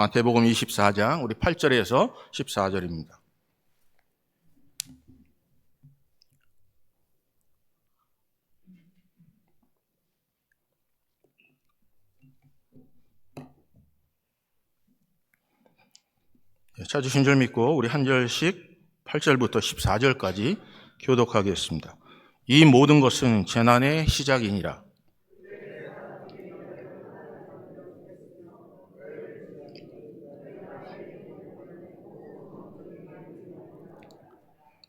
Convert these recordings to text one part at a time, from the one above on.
마태복음 24장 우리 8절에서 14절입니다. 찾으신 줄 믿고 우리 한 절씩 8절부터 14절까지 교독하겠습니다. 이 모든 것은 재난의 시작이니라.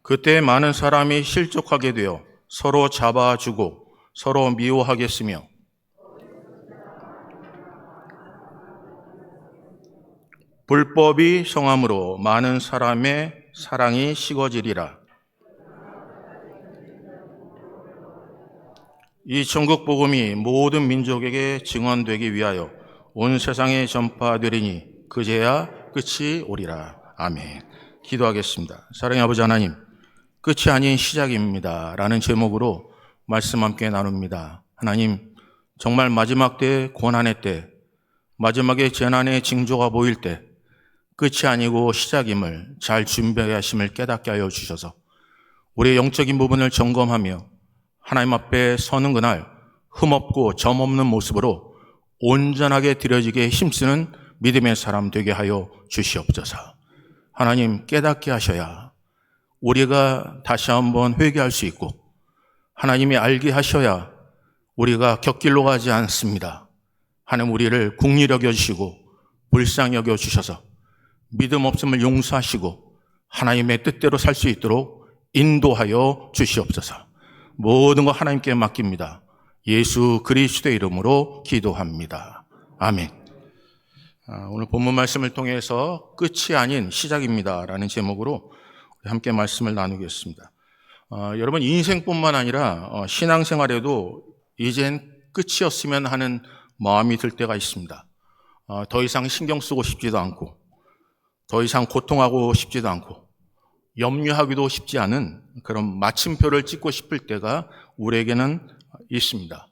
그때 많은 사람이 실족하게 되어 서로 잡아주고 서로 미워하겠으며 불법이 성함으로 많은 사람의 사랑이 식어지리라. 이 천국 복음이 모든 민족에게 증언되기 위하여 온 세상에 전파되리니 그제야 끝이 오리라. 아멘. 기도하겠습니다. 사랑의 아버지 하나님, 끝이 아닌 시작입니다 라는 제목으로 말씀 함께 나눕니다. 하나님, 정말 마지막 때, 고난의 때, 마지막에 재난의 징조가 보일 때 끝이 아니고 시작임을 잘 준비하심을 깨닫게 하여 주셔서 우리의 영적인 부분을 점검하며 하나님 앞에 서는 그날 흠없고 점없는 모습으로 온전하게 드려지게 힘쓰는 믿음의 사람 되게 하여 주시옵소서. 하나님, 깨닫게 하셔야 우리가 다시 한번 회개할 수 있고 하나님이 알게 하셔야 우리가 곁길로 가지 않습니다. 하나님, 우리를 긍휼히 여겨주시고 불쌍히 여겨주셔서 믿음 없음을 용서하시고 하나님의 뜻대로 살 수 있도록 인도하여 주시옵소서. 모든 것 하나님께 맡깁니다. 예수 그리스도의 이름으로 기도합니다. 아멘. 오늘 본문 말씀을 통해서 끝이 아닌 시작입니다 라는 제목으로 함께 말씀을 나누겠습니다. 여러분, 인생뿐만 아니라 신앙생활에도 이젠 끝이었으면 하는 마음이 들 때가 있습니다. 더 이상 신경 쓰고 싶지도 않고 더 이상 고통하고 싶지도 않고 염려하기도 쉽지 않은 그런 마침표를 찍고 싶을 때가 우리에게는 있습니다.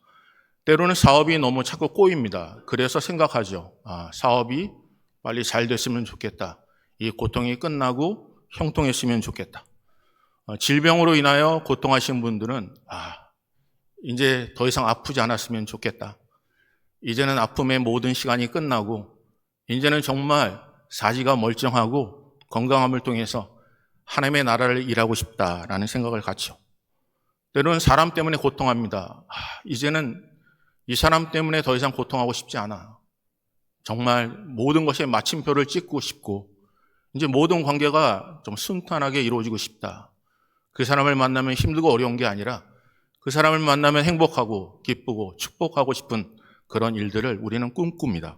때로는 사업이 너무 자꾸 꼬입니다. 그래서 생각하죠. 사업이 빨리 잘 됐으면 좋겠다. 이 고통이 끝나고 형통했으면 좋겠다. 질병으로 인하여 고통하신 분들은 이제 더 이상 아프지 않았으면 좋겠다. 이제는 아픔의 모든 시간이 끝나고 이제는 정말 사지가 멀쩡하고 건강함을 통해서 하나님의 나라를 일하고 싶다라는 생각을 갖죠. 때로는 사람 때문에 고통합니다. 이제는 이 사람 때문에 더 이상 고통하고 싶지 않아. 정말 모든 것에 마침표를 찍고 싶고 이제 모든 관계가 좀 순탄하게 이루어지고 싶다. 그 사람을 만나면 힘들고 어려운 게 아니라 그 사람을 만나면 행복하고 기쁘고 축복하고 싶은 그런 일들을 우리는 꿈꿉니다.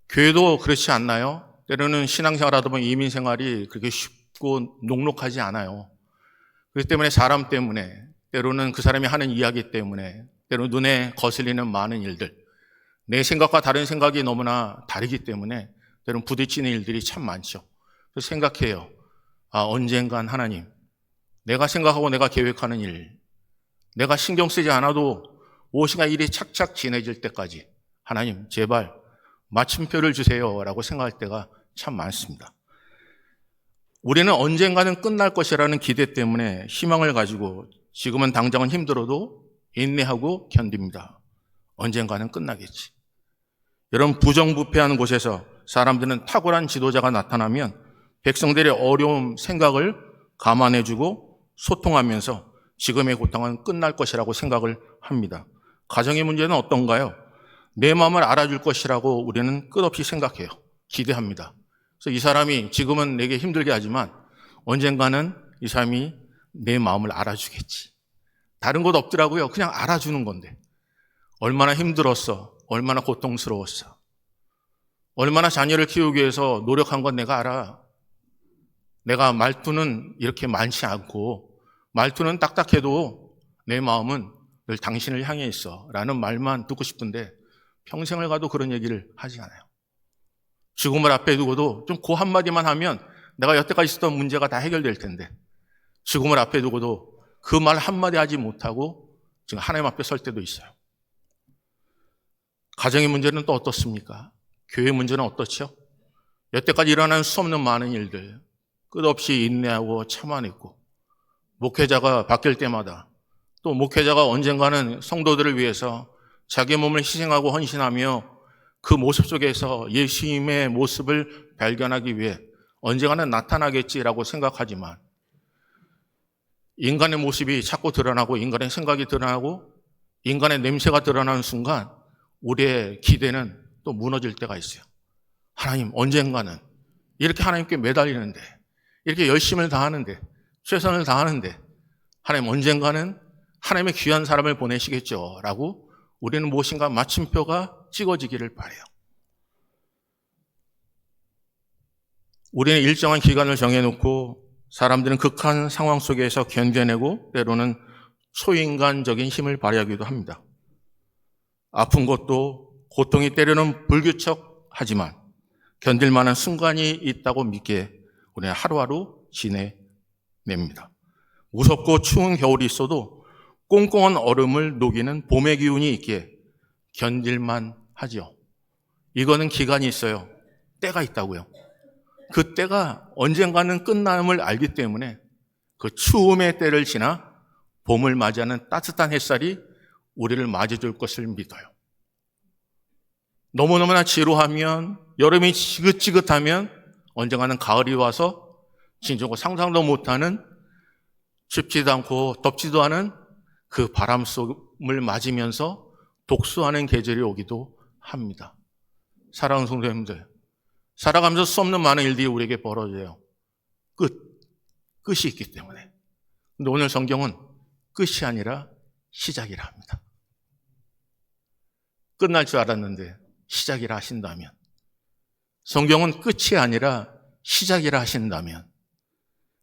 교회도 그렇지 않나요? 때로는 신앙생활 하다 보면 이민생활이 그렇게 쉽고 녹록하지 않아요. 그렇기 때문에 사람 때문에, 때로는 그 사람이 하는 이야기 때문에, 때로는 눈에 거슬리는 많은 일들, 내 생각과 다른 생각이 너무나 다르기 때문에 때로는 부딪히는 일들이 참 많죠. 그래서 생각해요. 언젠간 하나님, 내가 생각하고 내가 계획하는 일, 내가 신경 쓰지 않아도 무엇인가 일이 착착 진해질 때까지 하나님, 제발 마침표를 주세요 라고 생각할 때가 참 많습니다. 우리는 언젠가는 끝날 것이라는 기대 때문에 희망을 가지고 지금은 당장은 힘들어도 인내하고 견딥니다. 언젠가는 끝나겠지. 여러분, 부정부패하는 곳에서 사람들은 탁월한 지도자가 나타나면 백성들의 어려움, 생각을 감안해주고 소통하면서 지금의 고통은 끝날 것이라고 생각을 합니다. 가정의 문제는 어떤가요? 내 마음을 알아줄 것이라고 우리는 끝없이 생각해요. 기대합니다. 그래서 이 사람이 지금은 내게 힘들게 하지만 언젠가는 이 사람이 내 마음을 알아주겠지. 다른 것 없더라고요. 그냥 알아주는 건데. 얼마나 힘들었어. 얼마나 고통스러웠어. 얼마나 자녀를 키우기 위해서 노력한 건 내가 알아. 내가 말투는 이렇게 많지 않고 말투는 딱딱해도 내 마음은 늘 당신을 향해 있어 라는 말만 듣고 싶은데 평생을 가도 그런 얘기를 하지 않아요. 죽음을 앞에 두고도 좀 그 한마디만 하면 내가 여태까지 있었던 문제가 다 해결될 텐데 죽음을 앞에 두고도 그 말 한마디 하지 못하고 지금 하나님 앞에 설 때도 있어요. 가정의 문제는 또 어떻습니까? 교회 문제는 어떻죠? 여태까지 일어난 수없는 많은 일들, 끝없이 인내하고 참아냈고, 목회자가 바뀔 때마다 또 목회자가 언젠가는 성도들을 위해서 자기 몸을 희생하고 헌신하며 그 모습 속에서 예수님의 모습을 발견하기 위해 언젠가는 나타나겠지라고 생각하지만 인간의 모습이 자꾸 드러나고 인간의 생각이 드러나고 인간의 냄새가 드러나는 순간 우리의 기대는 또 무너질 때가 있어요. 하나님, 언젠가는 이렇게 하나님께 매달리는데, 이렇게 열심을 다하는데, 최선을 다하는데 하나님 언젠가는 하나님의 귀한 사람을 보내시겠죠 라고 우리는 무엇인가 마침표가 찍어지기를 바라요. 우리는 일정한 기간을 정해놓고 사람들은 극한 상황 속에서 견뎌내고 때로는 초인간적인 힘을 발휘하기도 합니다. 아픈 것도 고통이 때로는 불규칙하지만 견딜 만한 순간이 있다고 믿기에 우리는 하루하루 지내냅니다. 무섭고 추운 겨울이 있어도 꽁꽁한 얼음을 녹이는 봄의 기운이 있기에 견딜만 하죠. 이거는 기간이 있어요. 때가 있다고요. 그 때가 언젠가는 끝남을 알기 때문에 그 추움의 때를 지나 봄을 맞이하는 따뜻한 햇살이 우리를 맞이해줄 것을 믿어요. 너무너무나 지루하면, 여름이 지긋지긋하면 언젠가는 가을이 와서 진정으로 상상도 못하는 춥지도 않고 덥지도 않은 그 바람 속을 맞으면서 독수하는 계절이 오기도 합니다. 사랑하는 성도님들, 살아가면서 수 없는 많은 일들이 우리에게 벌어져요. 끝이 있기 때문에. 근데 오늘 성경은 끝이 아니라 시작이라 합니다. 끝날 줄 알았는데 시작이라 하신다면, 성경은 끝이 아니라 시작이라 하신다면,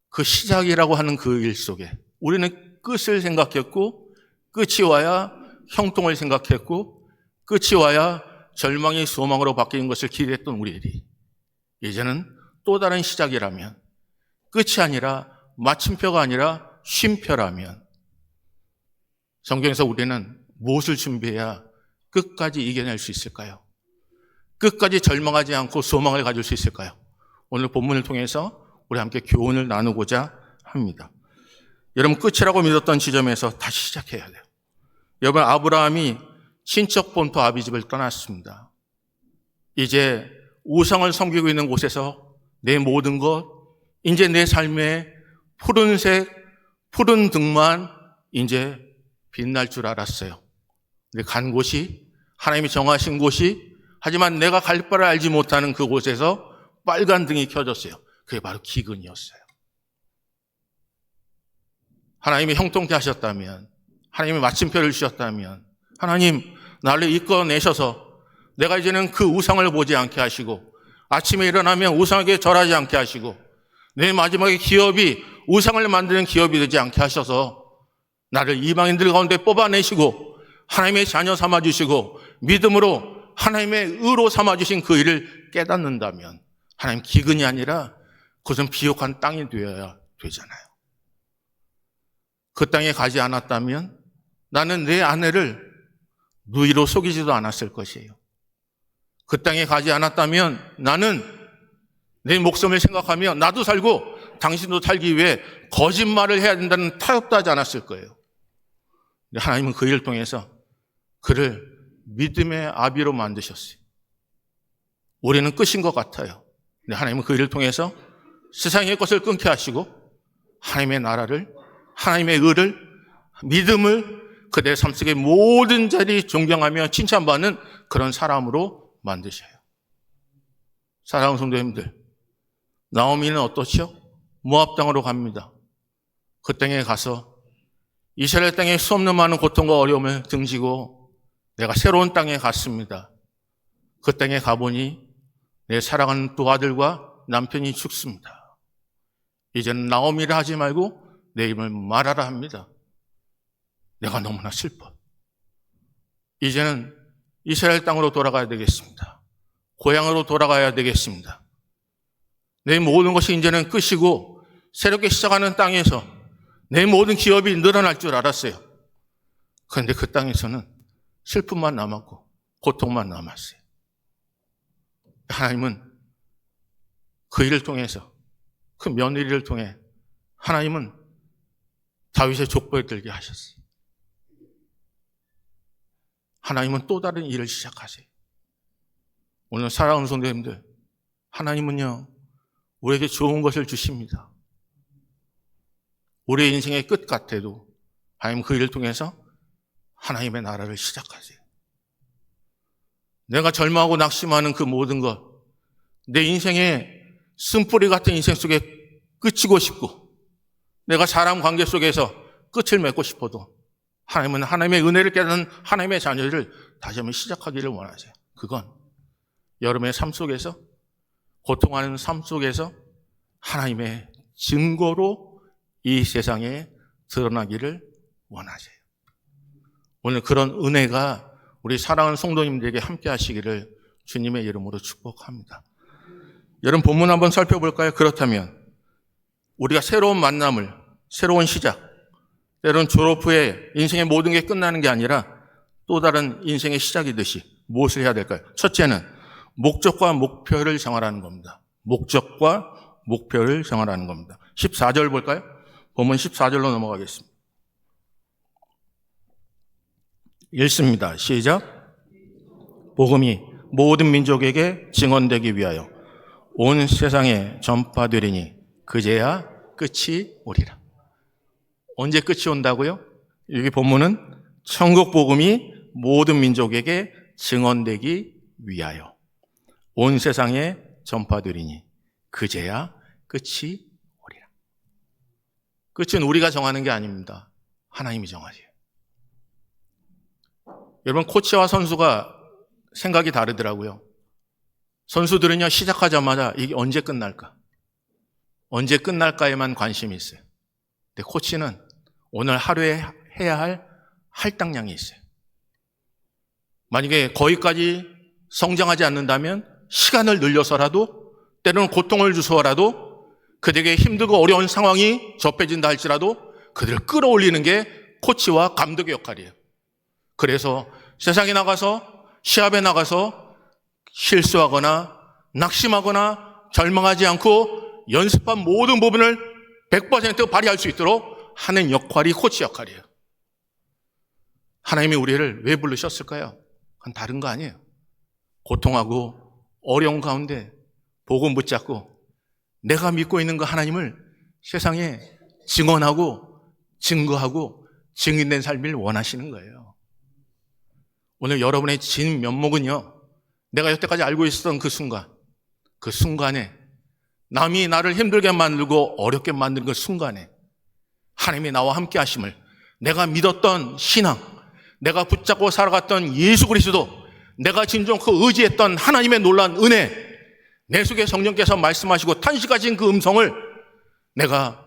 그 시작이라고 하는 그 일 속에 우리는 끝을 생각했고, 끝이 와야 형통을 생각했고, 끝이 와야 절망이 소망으로 바뀌는 것을 기대했던 우리들이 이제는 또 다른 시작이라면, 끝이 아니라 마침표가 아니라 쉼표라면 성경에서 우리는 무엇을 준비해야 끝까지 이겨낼 수 있을까요? 끝까지 절망하지 않고 소망을 가질 수 있을까요? 오늘 본문을 통해서 우리 함께 교훈을 나누고자 합니다. 여러분, 끝이라고 믿었던 지점에서 다시 시작해야 돼요. 여러분, 아브라함이 친척 본토 아비집을 떠났습니다. 이제 우상을 섬기고 있는 곳에서 내 모든 것, 이제 내 삶의 푸른색, 푸른 등만 이제 빛날 줄 알았어요. 근데 간 곳이, 하나님이 정하신 곳이, 하지만 내가 갈 바를 알지 못하는 그곳에서 빨간 등이 켜졌어요. 그게 바로 기근이었어요. 하나님이 형통케 하셨다면, 하나님이 마침표를 주셨다면, 하나님 나를 이끌어내셔서 내가 이제는 그 우상을 보지 않게 하시고, 아침에 일어나면 우상에게 절하지 않게 하시고, 내 마지막에 기업이 우상을 만드는 기업이 되지 않게 하셔서 나를 이방인들 가운데 뽑아내시고 하나님의 자녀 삼아주시고 믿음으로 하나님의 의로 삼아주신 그 일을 깨닫는다면 하나님, 기근이 아니라 그것은 비옥한 땅이 되어야 되잖아요. 그 땅에 가지 않았다면 나는 내 아내를 누이로 속이지도 않았을 것이에요. 그 땅에 가지 않았다면 나는 내 목숨을 생각하며 나도 살고 당신도 살기 위해 거짓말을 해야 된다는 타협도 하지 않았을 거예요. 하나님은 그 일을 통해서 그를 믿음의 아비로 만드셨어요. 우리는 끝인 것 같아요. 근데 하나님은 그 일을 통해서 세상의 것을 끊게 하시고 하나님의 나라를, 하나님의 의를, 믿음을 그들의 삶 속의 모든 자리 존경하며 칭찬받는 그런 사람으로 만드셔요. 사랑하는 성도님들, 나오미는 어떻죠? 모압 땅으로 갑니다. 그 땅에 가서 이스라엘 땅에 수없는 많은 고통과 어려움을 등지고 내가 새로운 땅에 갔습니다. 그 땅에 가보니 내 사랑하는 두 아들과 남편이 죽습니다. 이제는 나오미를 하지 말고 내 이름을 말하라 합니다. 내가 너무나 슬퍼. 이제는 이스라엘 땅으로 돌아가야 되겠습니다. 고향으로 돌아가야 되겠습니다. 내 모든 것이 이제는 끝이고 새롭게 시작하는 땅에서 내 모든 기업이 늘어날 줄 알았어요. 그런데 그 땅에서는 슬픔만 남았고 고통만 남았어요. 하나님은 그 일을 통해서, 그 며느리를 통해 하나님은 다윗의 족보에 들게 하셨어요. 하나님은 또 다른 일을 시작하세요. 오늘 사랑하는 성도님들, 하나님은요, 우리에게 좋은 것을 주십니다. 우리의 인생의 끝 같아도 하나님 그 일을 통해서 하나님의 나라를 시작하세요. 내가 절망하고 낙심하는 그 모든 것, 내 인생의 쓴뿌리 같은 인생 속에 끝이고 싶고, 내가 사람 관계 속에서 끝을 맺고 싶어도 하나님은 하나님의 은혜를 깨닫는 하나님의 자녀를 다시 한번 시작하기를 원하세요. 그건 여러분의 삶 속에서, 고통하는 삶 속에서 하나님의 증거로 이 세상에 드러나기를 원하세요. 오늘 그런 은혜가 우리 사랑하는 성도님들에게 함께 하시기를 주님의 이름으로 축복합니다. 여러분, 본문 한번 살펴볼까요? 그렇다면 우리가 새로운 만남을, 새로운 시작, 때로는 졸업 후에 인생의 모든 게 끝나는 게 아니라 또 다른 인생의 시작이듯이 무엇을 해야 될까요? 첫째는 목적과 목표를 정하라는 겁니다. 목적과 목표를 정하라는 겁니다. 14절 볼까요? 본문 14절로 넘어가겠습니다. 읽습니다. 시작. 복음이 모든 민족에게 증언되기 위하여 온 세상에 전파되리니 그제야 끝이 오리라. 언제 끝이 온다고요? 여기 본문은 천국 복음이 모든 민족에게 증언되기 위하여 온 세상에 전파되리니 그제야 끝이 오리라. 끝은 우리가 정하는 게 아닙니다. 하나님이 정하세요. 여러분, 코치와 선수가 생각이 다르더라고요. 선수들은요, 시작하자마자 이게 언제 끝날까? 언제 끝날까에만 관심이 있어요. 근데 코치는 오늘 하루에 해야 할 할당량이 있어요. 만약에 거기까지 성장하지 않는다면 시간을 늘려서라도, 때로는 고통을 주소라도, 그들에게 힘들고 어려운 상황이 접해진다 할지라도 그들을 끌어올리는 게 코치와 감독의 역할이에요. 그래서 세상에 나가서, 시합에 나가서 실수하거나 낙심하거나 절망하지 않고 연습한 모든 부분을 100% 발휘할 수 있도록 하는 역할이 코치 역할이에요. 하나님이 우리를 왜 부르셨을까요? 그건 다른 거 아니에요. 고통하고 어려운 가운데 복음 붙잡고 내가 믿고 있는 그 하나님을 세상에 증언하고 증거하고 증인된 삶을 원하시는 거예요. 오늘 여러분의 진 면목은요, 내가 여태까지 알고 있었던 그 순간에 남이 나를 힘들게 만들고 어렵게 만드는 그 순간에 하나님이 나와 함께 하심을, 내가 믿었던 신앙, 내가 붙잡고 살아갔던 예수 그리스도, 내가 진정 그 의지했던 하나님의 놀라운 은혜, 내 속에 성령께서 말씀하시고 탄식하신 그 음성을 내가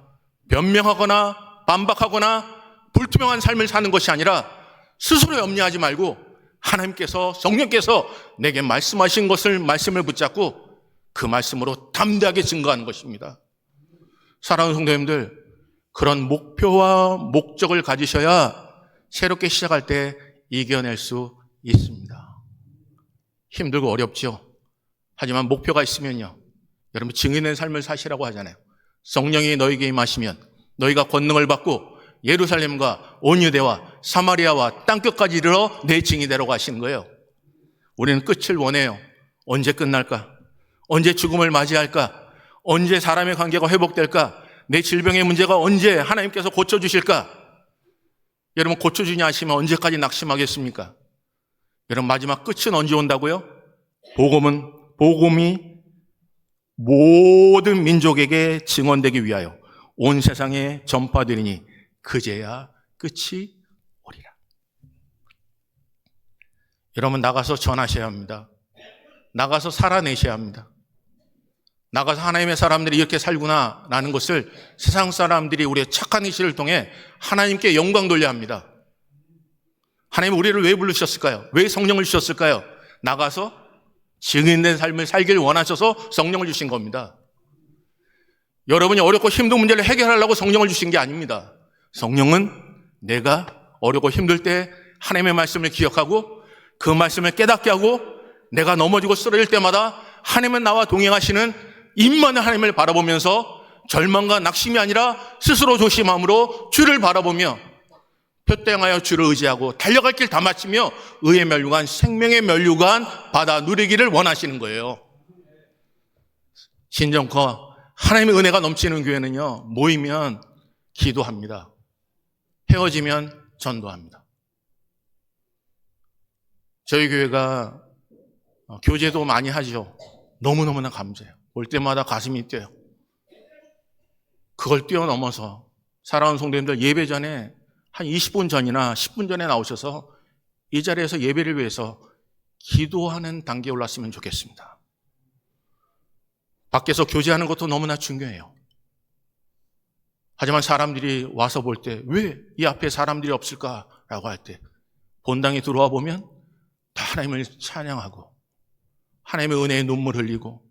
변명하거나 반박하거나 불투명한 삶을 사는 것이 아니라 스스로 염려하지 말고 하나님께서, 성령께서 내게 말씀하신 말씀을 붙잡고 그 말씀으로 담대하게 증거하는 것입니다. 사랑하는 성도님들, 그런 목표와 목적을 가지셔야 새롭게 시작할 때 이겨낼 수 있습니다. 힘들고 어렵죠. 하지만 목표가 있으면요, 여러분 증인의 삶을 사시라고 하잖아요. 성령이 너에게 임하시면 너희가 권능을 받고 예루살렘과 온 유대와 사마리아와 땅끝까지 이르러 내 증인이 되라고 하시는 거예요. 우리는 끝을 원해요. 언제 끝날까? 언제 죽음을 맞이할까? 언제 사람의 관계가 회복될까? 내 질병의 문제가 언제 하나님께서 고쳐주실까? 여러분, 고쳐주냐 하시면 언제까지 낙심하겠습니까? 여러분, 마지막 끝은 언제 온다고요? 복음이 모든 민족에게 증언되기 위하여 온 세상에 전파되리니 그제야 끝이 오리라. 여러분, 나가서 전하셔야 합니다. 나가서 살아내셔야 합니다. 나가서 하나님의 사람들이 이렇게 살구나라는 것을 세상 사람들이 우리의 착한 의식을 통해 하나님께 영광 돌려야 합니다. 하나님은 우리를 왜 부르셨을까요? 왜 성령을 주셨을까요? 나가서 증인된 삶을 살길 원하셔서 성령을 주신 겁니다. 여러분이 어렵고 힘든 문제를 해결하려고 성령을 주신 게 아닙니다. 성령은 내가 어렵고 힘들 때 하나님의 말씀을 기억하고 그 말씀을 깨닫게 하고 내가 넘어지고 쓰러질 때마다 하나님은 나와 동행하시는 임마누엘 하나님을 바라보면서 절망과 낙심이 아니라 스스로 조심함으로 주를 바라보며 표대 향하여 주를 의지하고 달려갈 길 다 마치며 의의 면류관, 생명의 면류관 받아 누리기를 원하시는 거예요. 신정커 하나님의 은혜가 넘치는 교회는요, 모이면 기도합니다. 헤어지면 전도합니다. 저희 교회가 교제도 많이 하죠. 너무너무나 감사해요. 볼 때마다 가슴이 뛰어요. 그걸 뛰어넘어서 사랑하는 성도님들, 예배 전에 한 20분 전이나 10분 전에 나오셔서 이 자리에서 예배를 위해서 기도하는 단계에 올랐으면 좋겠습니다. 밖에서 교제하는 것도 너무나 중요해요. 하지만 사람들이 와서 볼 때 왜 이 앞에 사람들이 없을까라고 할 때 본당에 들어와 보면 다 하나님을 찬양하고 하나님의 은혜에 눈물 흘리고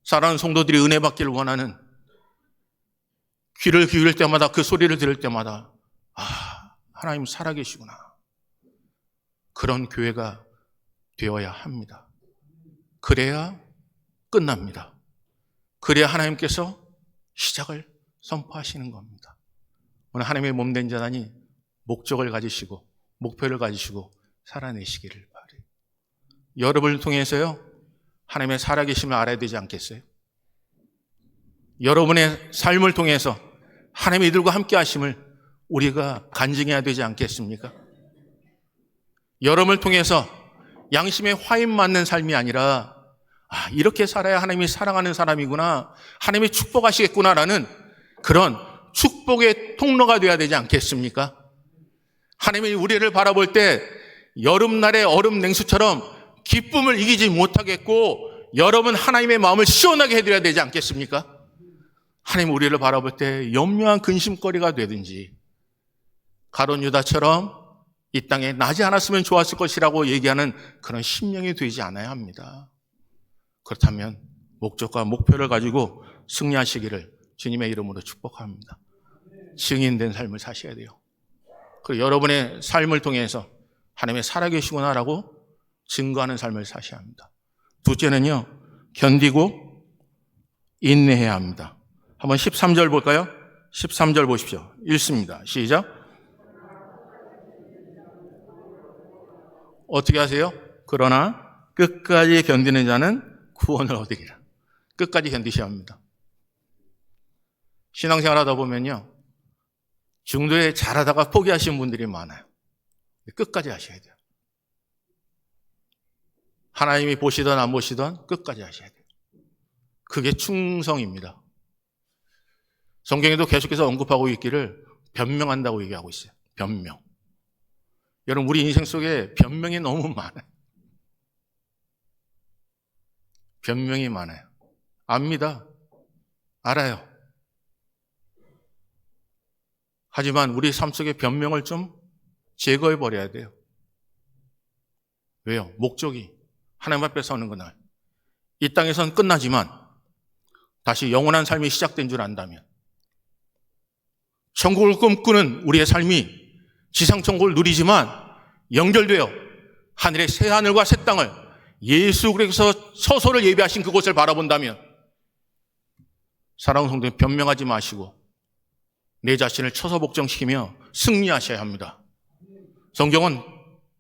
사랑하는 성도들이 은혜 받기를 원하는, 귀를 기울일 때마다 그 소리를 들을 때마다 하나님 살아계시구나, 그런 교회가 되어야 합니다. 그래야 끝납니다. 그래야 하나님께서 시작을 선포하시는 겁니다. 오늘 하나님의 몸된 자단이 목적을 가지시고 목표를 가지시고 살아내시기를 바라요. 여러분을 통해서요, 하나님의 살아계심을 알아야 되지 않겠어요? 여러분의 삶을 통해서 하나님의 이들과 함께 하심을 우리가 간증해야 되지 않겠습니까? 여러분을 통해서 양심에 화인 맞는 삶이 아니라 이렇게 살아야 하나님이 사랑하는 사람이구나, 하나님이 축복하시겠구나라는 그런 축복의 통로가 되어야 되지 않겠습니까? 하나님이 우리를 바라볼 때 여름날의 얼음 냉수처럼 기쁨을 이기지 못하겠고 여러분 하나님의 마음을 시원하게 해드려야 되지 않겠습니까? 하나님 우리를 바라볼 때 염려한 근심거리가 되든지 가룟 유다처럼 이 땅에 나지 않았으면 좋았을 것이라고 얘기하는 그런 심령이 되지 않아야 합니다. 그렇다면 목적과 목표를 가지고 승리하시기를 주님의 이름으로 축복합니다. 증인된 삶을 사셔야 돼요. 그리고 여러분의 삶을 통해서 하나님의 살아계시구나라고 증거하는 삶을 사셔야 합니다. 둘째는요, 견디고 인내해야 합니다. 한번 13절 볼까요? 13절 보십시오. 읽습니다. 시작. 어떻게 하세요? 그러나 끝까지 견디는 자는 구원을 얻으리라. 끝까지 견디셔야 합니다. 신앙생활 하다 보면요, 중도에 잘하다가 포기하시는 분들이 많아요. 끝까지 하셔야 돼요. 하나님이 보시던 안 보시던 끝까지 하셔야 돼요. 그게 충성입니다. 성경에도 계속해서 언급하고 있기를 변명한다고 얘기하고 있어요. 변명. 여러분, 우리 인생 속에 변명이 너무 많아요. 변명이 많아요. 압니다. 알아요. 하지만 우리 삶 속에 변명을 좀 제거해 버려야 돼요. 왜요? 목적이 하나님 앞에 서는 그날, 이 땅에선 끝나지만 다시 영원한 삶이 시작된 줄 안다면, 천국을 꿈꾸는 우리의 삶이 지상천국을 누리지만 연결되어 하늘의 새 하늘과 새 땅을 예수 그리스도께서 서소를 예비하신 그곳을 바라본다면, 사랑하는 성도님, 변명하지 마시고 내 자신을 처소복종시키며 승리하셔야 합니다. 성경은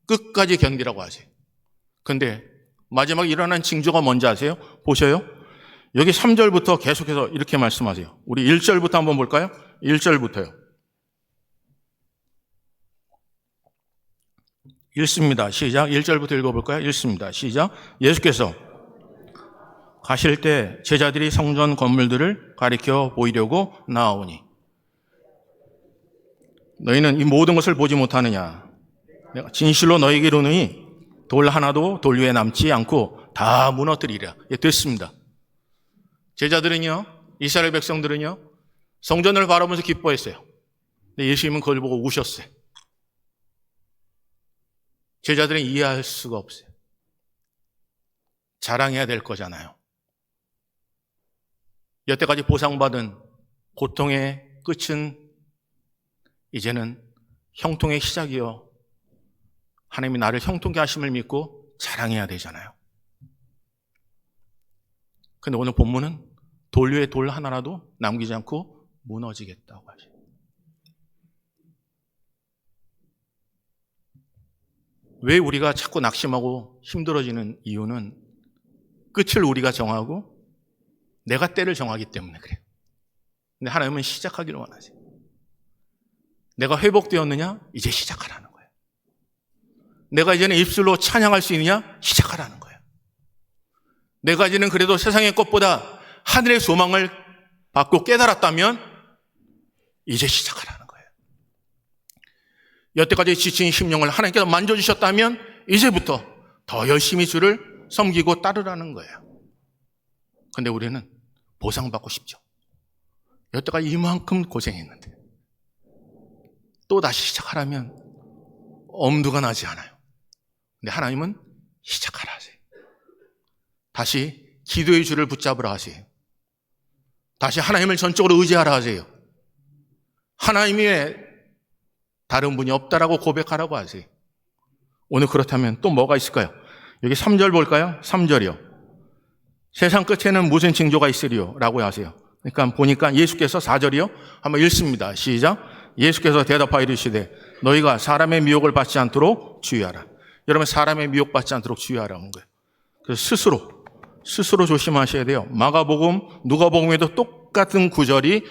끝까지 견디라고 하세요. 그런데 마지막에 일어난 징조가 뭔지 아세요? 보셔요. 여기 3절부터 계속해서 이렇게 말씀하세요. 우리 1절부터 한번 볼까요? 1절부터요. 읽습니다. 시작. 1절부터 읽어볼까요? 읽습니다. 시작. 예수께서 가실 때 제자들이 성전 건물들을 가리켜 보이려고 나아오니 너희는 이 모든 것을 보지 못하느냐? 내가 진실로 너희에게 이르노니 돌 하나도 돌 위에 남지 않고 다 무너뜨리리라. 예, 됐습니다. 제자들은요, 이스라엘 백성들은요, 성전을 바라보면서 기뻐했어요. 근데 예수님은 그걸 보고 우셨어요. 제자들은 이해할 수가 없어요. 자랑해야 될 거잖아요. 여태까지 보상받은 고통의 끝은 이제는 형통의 시작이요, 하나님이 나를 형통케 하심을 믿고 자랑해야 되잖아요. 근데 오늘 본문은 돌 위에 돌 하나라도 남기지 않고 무너지겠다고 하죠. 왜 우리가 자꾸 낙심하고 힘들어지는 이유는 끝을 우리가 정하고 내가 때를 정하기 때문에 그래요. 근데 하나님은 시작하기를 원하세요. 내가 회복되었느냐? 이제 시작하라는 거예요. 내가 이제는 입술로 찬양할 수 있느냐? 시작하라는 거예요. 내가 이제는 그래도 세상의 것보다 하늘의 소망을 받고 깨달았다면 이제 시작하라는 거예요. 여태까지 지친 심령을 하나님께서 만져주셨다면 이제부터 더 열심히 주를 섬기고 따르라는 거예요. 근데 우리는 보상받고 싶죠. 여태까지 이만큼 고생했는데 또 다시 시작하라면 엄두가 나지 않아요. 근데 하나님은 시작하라 하세요. 다시 기도의 줄을 붙잡으라 하세요. 다시 하나님을 전적으로 의지하라 하세요. 하나님 외에 다른 분이 없다라고 고백하라고 하세요. 오늘 그렇다면 또 뭐가 있을까요? 여기 3절 볼까요? 3절이요. 세상 끝에는 무슨 징조가 있으리요? 라고 하세요. 그러니까 보니까 예수께서 4절이요. 한번 읽습니다. 시작. 예수께서 대답하여 이르시되 너희가 사람의 미혹을 받지 않도록 주의하라. 여러분, 사람의 미혹 받지 않도록 주의하라는 거예요. 그래서 스스로 조심하셔야 돼요. 마가복음, 누가복음에도 똑같은 구절이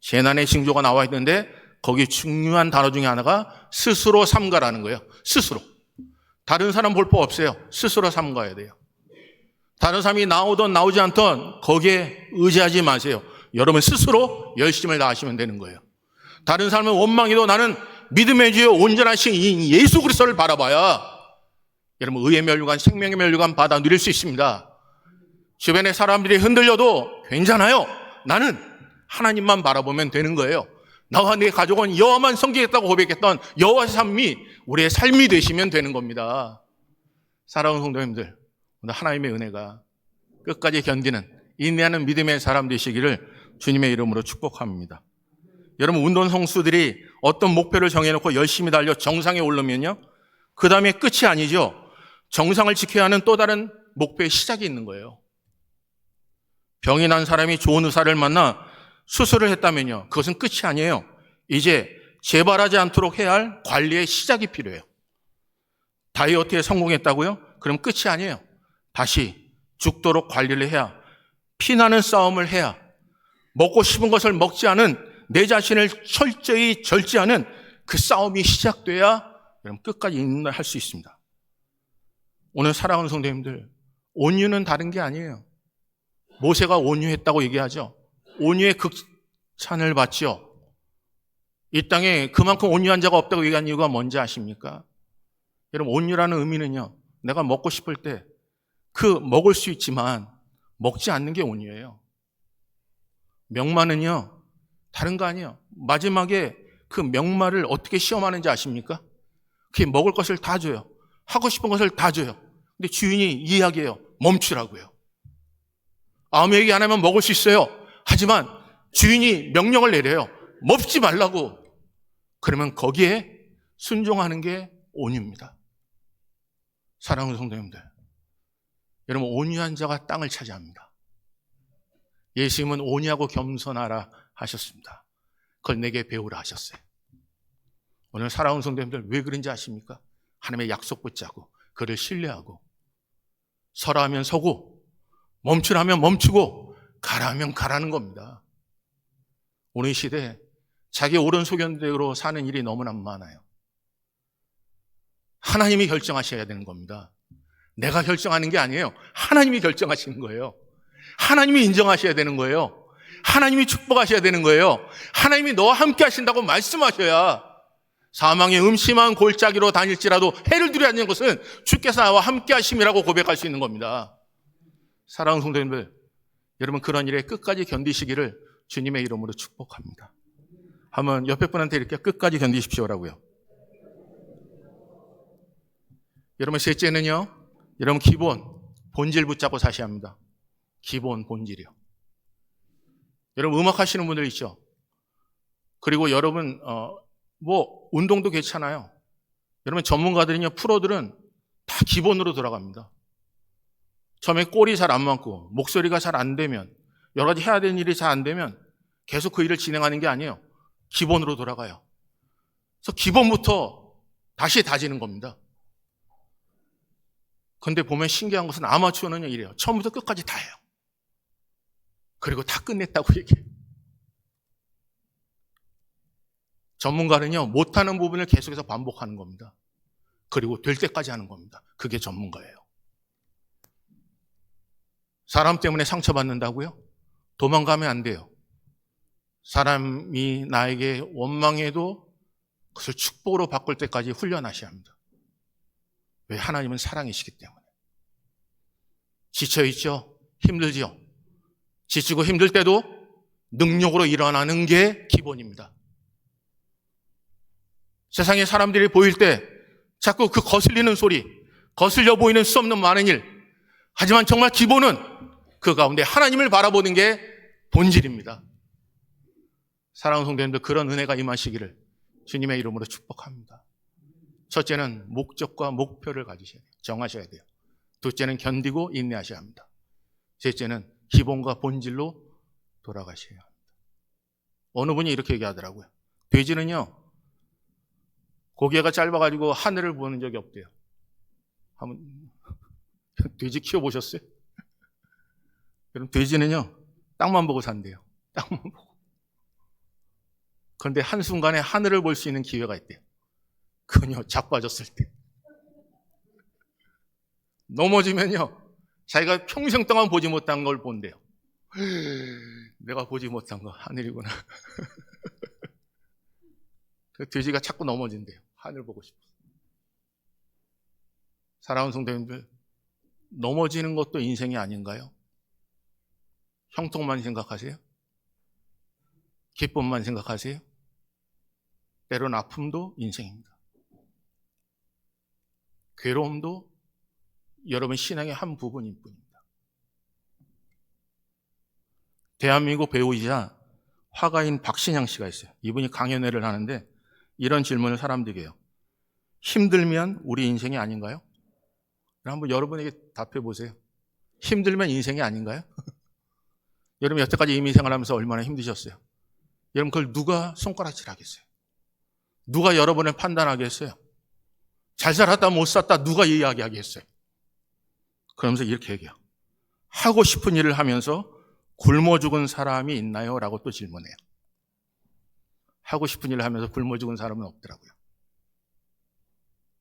재난의 징조가 나와 있는데 거기 중요한 단어 중에 하나가 스스로 삼가라는 거예요. 스스로. 다른 사람 볼 법 없어요. 스스로 삼가야 돼요. 다른 사람이 나오든 나오지 않든 거기에 의지하지 마세요. 여러분 스스로 열심을 다하시면 되는 거예요. 다른 사람은 원망해도 나는 믿음의 주여 온전하신 이 예수 그리스도를 바라봐야 여러분 의의 면류관, 생명의 면류관 받아 누릴 수 있습니다. 주변의 사람들이 흔들려도 괜찮아요. 나는 하나님만 바라보면 되는 거예요. 나와 내 가족은 여호와만 섬기겠다고 고백했던 여호와의 삶이 우리의 삶이 되시면 되는 겁니다. 사랑하는 성도님들, 오늘 하나님의 은혜가 끝까지 견디는 인내하는 믿음의 사람 되시기를 주님의 이름으로 축복합니다. 여러분, 운동선수들이 어떤 목표를 정해놓고 열심히 달려 정상에 오르면요, 그 다음에 끝이 아니죠. 정상을 지켜야 하는 또 다른 목표의 시작이 있는 거예요. 병이 난 사람이 좋은 의사를 만나 수술을 했다면요, 그것은 끝이 아니에요. 이제 재발하지 않도록 해야 할 관리의 시작이 필요해요. 다이어트에 성공했다고요? 그럼 끝이 아니에요. 다시 죽도록 관리를 해야, 피나는 싸움을 해야, 먹고 싶은 것을 먹지 않은 내 자신을 철저히 절제하는 그 싸움이 시작돼야 여러분 끝까지 인내할 수 있습니다. 오늘 사랑하는 성도님들, 온유는 다른 게 아니에요. 모세가 온유했다고 얘기하죠. 온유의 극찬을 받죠. 이 땅에 그만큼 온유한 자가 없다고 얘기한 이유가 뭔지 아십니까? 여러분, 온유라는 의미는요, 내가 먹고 싶을 때 그 먹을 수 있지만 먹지 않는 게 온유예요. 명마는요, 다른 거 아니에요. 마지막에 그 명마를 어떻게 시험하는지 아십니까? 그게 먹을 것을 다 줘요. 하고 싶은 것을 다 줘요. 근데 주인이 이야기해요. 멈추라고요. 아무 얘기 안 하면 먹을 수 있어요. 하지만 주인이 명령을 내려요. 먹지 말라고. 그러면 거기에 순종하는 게 온유입니다. 사랑하는 성도님들, 여러분, 온유한 자가 땅을 차지합니다. 예수님은 온유하고 겸손하라 하셨습니다. 그걸 내게 배우라 하셨어요. 오늘 사랑하는 성도님들, 왜 그런지 아십니까? 하나님의 약속 붙잡고 그를 신뢰하고 서라 하면 서고 멈추라면 멈추고 가라 하면 가라는 겁니다. 오늘 시대에 자기 오른소견대로 사는 일이 너무나 많아요. 하나님이 결정하셔야 되는 겁니다. 내가 결정하는 게 아니에요. 하나님이 결정하시는 거예요. 하나님이 인정하셔야 되는 거예요. 하나님이 축복하셔야 되는 거예요. 하나님이 너와 함께 하신다고 말씀하셔야, 사망의 음침한 골짜기로 다닐지라도 해를 두려워하는 것은 주께서 나와 함께 하심이라고 고백할 수 있는 겁니다. 사랑하는 성도님들, 여러분 그런 일에 끝까지 견디시기를 주님의 이름으로 축복합니다. 한번 옆에 분한테 이렇게 끝까지 견디십시오라고요. 여러분 셋째는요, 여러분 기본, 본질 붙잡고 사셔야 합니다. 기본, 본질이요. 여러분 음악 하시는 분들 있죠. 그리고 여러분 운동도 괜찮아요. 여러분 전문가들은요, 프로들은 다 기본으로 돌아갑니다. 처음에 꼴이 잘 안 맞고 목소리가 잘 안 되면 여러 가지 해야 되는 일이 잘 안 되면 계속 그 일을 진행하는 게 아니에요. 기본으로 돌아가요. 그래서 기본부터 다시 다지는 겁니다. 근데 보면 신기한 것은 아마추어는 이래요. 처음부터 끝까지 다 해요. 그리고 다 끝냈다고 얘기해요. 전문가는요, 못하는 부분을 계속해서 반복하는 겁니다. 그리고 될 때까지 하는 겁니다. 그게 전문가예요. 사람 때문에 상처받는다고요? 도망가면 안 돼요. 사람이 나에게 원망해도 그것을 축복으로 바꿀 때까지 훈련하셔야 합니다. 왜? 하나님은 사랑이시기 때문에. 지쳐있죠? 힘들죠? 지치고 힘들 때도 능력으로 일어나는 게 기본입니다. 세상에 사람들이 보일 때 자꾸 그 거슬리는 소리, 거슬려 보이는 수 없는 많은 일, 하지만 정말 기본은 그 가운데 하나님을 바라보는 게 본질입니다. 사랑하는 성도님들, 그런 은혜가 임하시기를 주님의 이름으로 축복합니다. 첫째는 목적과 목표를 가지셔야 돼요. 정하셔야 돼요. 둘째는 견디고 인내하셔야 합니다. 셋째는 기본과 본질로 돌아가셔야 합니다. 어느 분이 이렇게 얘기하더라고요. 돼지는요, 고개가 짧아가지고 하늘을 보는 적이 없대요. 한번 돼지 키워보셨어요? 그럼 돼지는요, 땅만 보고 산대요. 땅만 보고. 그런데 한순간에 하늘을 볼 수 있는 기회가 있대요. 그건요, 자빠졌을 때. 넘어지면요, 자기가 평생 동안 보지 못한 걸 본대요. 내가 보지 못한 거 하늘이구나. 그 돼지가 자꾸 넘어진대요. 하늘 보고 싶어. 사랑하는 성도님들, 넘어지는 것도 인생이 아닌가요? 형통만 생각하세요? 기쁨만 생각하세요? 때로는 아픔도 인생입니다. 괴로움도 여러분 신앙의 한 부분일 뿐입니다. 대한민국 배우이자 화가인 박신양 씨가 있어요. 이분이 강연회를 하는데 이런 질문을 사람들에게 해요. 힘들면 우리 인생이 아닌가요? 한번 여러분에게 답해 보세요. 힘들면 인생이 아닌가요? 여러분 여태까지 이민생활 하면서 얼마나 힘드셨어요? 여러분 그걸 누가 손가락질 하겠어요? 누가 여러분을 판단하겠어요? 잘 살았다 못 살았다 누가 이야기하겠어요? 그러면서 이렇게 얘기해요. 하고 싶은 일을 하면서 굶어 죽은 사람이 있나요? 라고 또 질문해요. 하고 싶은 일을 하면서 굶어 죽은 사람은 없더라고요.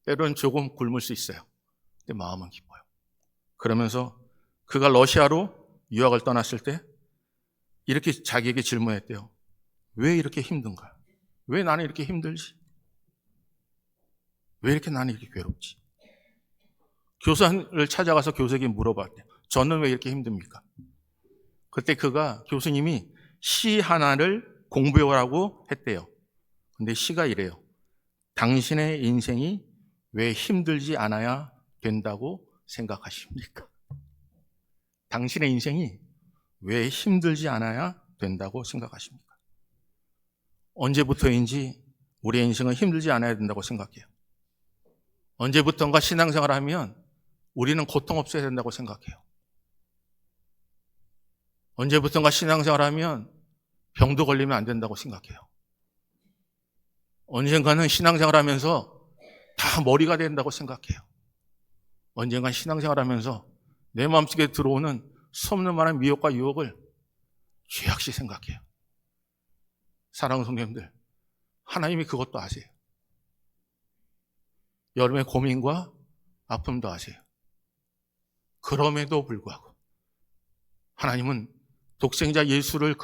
때로는 조금 굶을 수 있어요. 근데 마음은 기뻐요. 그러면서 그가 러시아로 유학을 떠났을 때 이렇게 자기에게 질문했대요. 왜 이렇게 힘든가? 왜 나는 이렇게 힘들지? 왜 이렇게 나는 이렇게 괴롭지? 교사를 찾아가서 교수에게 물어봤대요. 저는 왜 이렇게 힘듭니까? 그때 그가 교수님이 시 하나를 공부해오라고 했대요. 근데 시가 이래요. 당신의 인생이 왜 힘들지 않아야 된다고 생각하십니까? 당신의 인생이 왜 힘들지 않아야 된다고 생각하십니까? 언제부터인지 우리의 인생은 힘들지 않아야 된다고 생각해요. 언제부턴가 신앙생활을 하면 우리는 고통 없어야 된다고 생각해요. 언제부턴가 신앙생활을 하면 병도 걸리면 안 된다고 생각해요. 언젠가는 신앙생활을 하면서 다 머리가 된다고 생각해요. 언젠가 신앙생활을 하면서 내 마음속에 들어오는 수없는 많은 미혹과 유혹을 죄악시 생각해요. 사랑하는 성도님들, 하나님이 그것도 아세요. 여러분의 고민과 아픔도 아세요. 그럼에도 불구하고 하나님은 독생자 예수를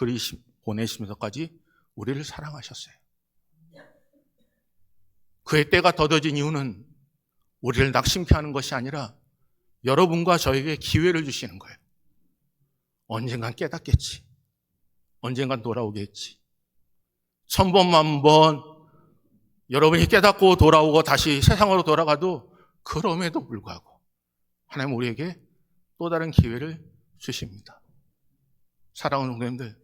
보내시면서까지 우리를 사랑하셨어요. 그의 때가 더뎌진 이유는 우리를 낙심케 하는 것이 아니라 여러분과 저에게 기회를 주시는 거예요. 언젠간 깨닫겠지. 언젠간 돌아오겠지. 1000번, 10,000번 여러분이 깨닫고 돌아오고 다시 세상으로 돌아가도 그럼에도 불구하고 하나님 우리에게 또 다른 기회를 주십니다. 사랑하는 성도님들,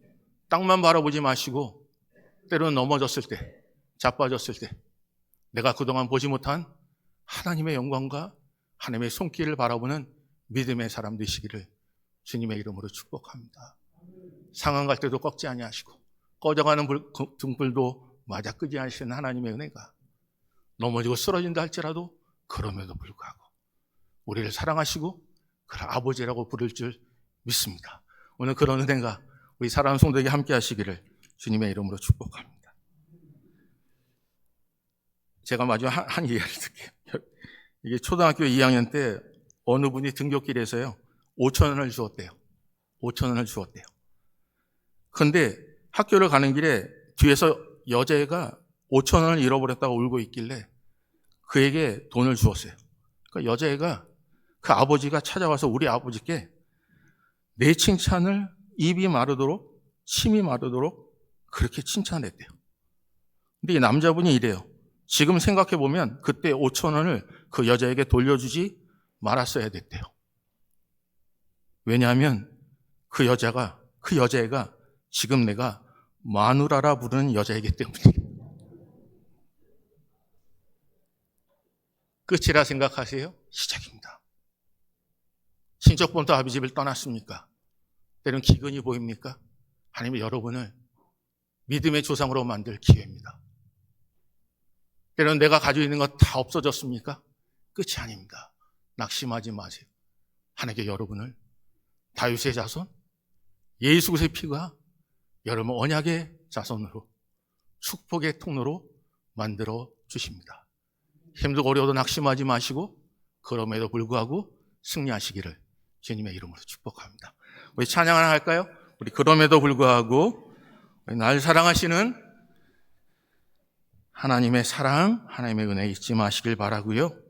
땅만 바라보지 마시고 때로는 넘어졌을 때, 자빠졌을 때 내가 그동안 보지 못한 하나님의 영광과 하나님의 손길을 바라보는 믿음의 사람 되시기를 주님의 이름으로 축복합니다. 상한 갈 때도 꺾지 아니하시고 꺼져가는 등불도 맞아 끄지 않으시는 하나님의 은혜가 넘어지고 쓰러진다 할지라도 그럼에도 불구하고 우리를 사랑하시고 그 아버지라고 부를 줄 믿습니다. 오늘 그런 은혜가 우리 사랑하는 성도에게 함께 하시기를 주님의 이름으로 축복합니다. 제가 마지막 한 이야기를 듣게요. 이게 초등학교 2학년 때 어느 분이 등굣길에서요 5,000원을 주었대요. 5,000원을 주었대요. 그런데 학교를 가는 길에 뒤에서 여자애가 5,000원을 잃어버렸다고 울고 있길래 그에게 돈을 주었어요. 그러니까 여자애가 그 아버지가 찾아와서 우리 아버지께 내 칭찬을 입이 마르도록 침이 마르도록 그렇게 칭찬했대요. 근데 이 남자분이 이래요. 지금 생각해보면 그때 5,000원을 그 여자에게 돌려주지 말았어야 됐대요. 왜냐하면 그 여자애가 지금 내가 마누라라 부르는 여자이기 때문이에요. 끝이라 생각하세요? 시작입니다. 친척부터 아비 집을 떠났습니까? 때론 기근이 보입니까? 하나님이 여러분을 믿음의 조상으로 만들 기회입니다. 때론 내가 가지고 있는 것 다 없어졌습니까? 끝이 아닙니다. 낙심하지 마세요. 하나님께 여러분을 다윗의 자손, 예수 그리스도의 피가 여러분 언약의 자손으로 축복의 통로로 만들어 주십니다. 힘들고 어려워도 낙심하지 마시고 그럼에도 불구하고 승리하시기를 주님의 이름으로 축복합니다. 우리 찬양 하나 할까요? 우리 그럼에도 불구하고 날 사랑하시는 하나님의 사랑, 하나님의 은혜 잊지 마시길 바라고요.